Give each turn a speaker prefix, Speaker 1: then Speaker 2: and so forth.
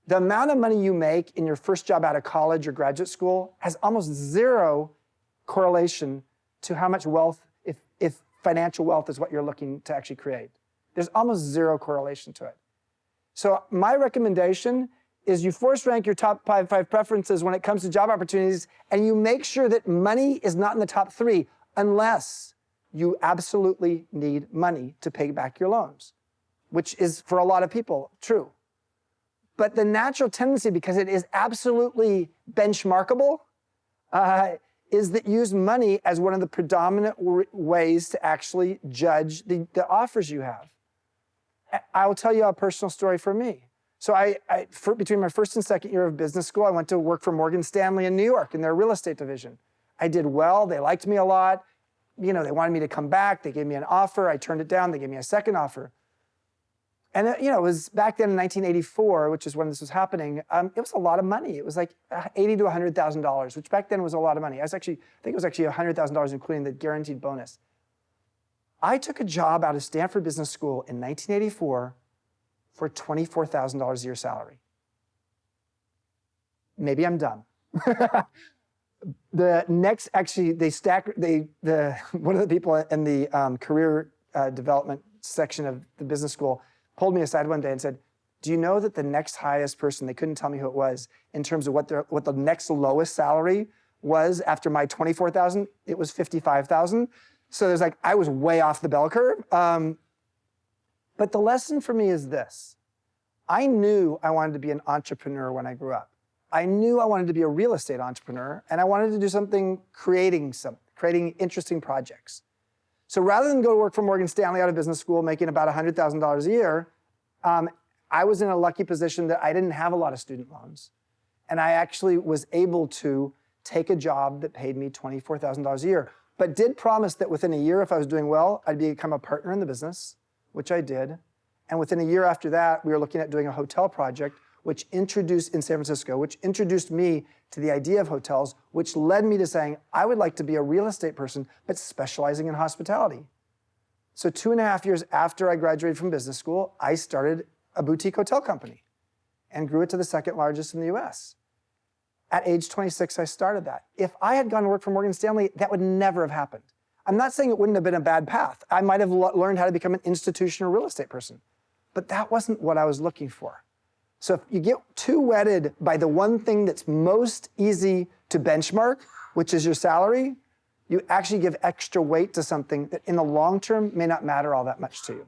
Speaker 1: The amount of money you make in your first job out of college or graduate school has almost zero correlation to how much wealth, if financial wealth is what you're looking to actually create. There's almost zero correlation to it. So my recommendation is you force rank your top five preferences when it comes to job opportunities, and you make sure that money is not in the top 3 unless you absolutely need money to pay back your loans, which is for a lot of people true. But the natural tendency, because it is absolutely benchmarkable, is that use money as one of the predominant ways to actually judge the offers you have. I will tell you a personal story for me. So between my first and second year of business school, I went to work for Morgan Stanley in New York in their real estate division. I did well, they liked me a lot. You know, they wanted me to come back, they gave me an offer, I turned it down, they gave me a second offer. And it was back then in 1984, which is when this was happening, it was a lot of money. It was like $80,000 to $100,000, which back then was a lot of money. I think it was actually $100,000 including the guaranteed bonus. I took a job out of Stanford Business School in 1984 for $24,000 a year salary. Maybe I'm dumb. The next, actually, one of the people in the career development section of the business school pulled me aside one day and said, do you know that the next highest person, they couldn't tell me who it was, in terms of what the next lowest salary was after my $24,000, it was $55,000. So there's I was way off the bell curve. But the lesson for me is this. I knew I wanted to be an entrepreneur when I grew up. I knew I wanted to be a real estate entrepreneur, and I wanted to do something creating interesting projects. So rather than go to work for Morgan Stanley out of business school, making about $100,000 a year, I was in a lucky position that I didn't have a lot of student loans. And I actually was able to take a job that paid me $24,000 a year, but did promise that within a year, if I was doing well, I'd become a partner in the business, which I did. And within a year after that, we were looking at doing a hotel project, which introduced in San Francisco, which introduced me to the idea of hotels, which led me to saying, I would like to be a real estate person, but specializing in hospitality. So 2.5 years after I graduated from business school, I started a boutique hotel company and grew it to the second largest in the US. At age 26, I started that. If I had gone to work for Morgan Stanley, that would never have happened. I'm not saying it wouldn't have been a bad path. I might have learned how to become an institutional real estate person, but that wasn't what I was looking for. So if you get too wedded by the one thing that's most easy to benchmark, which is your salary, you actually give extra weight to something that in the long term may not matter all that much to you.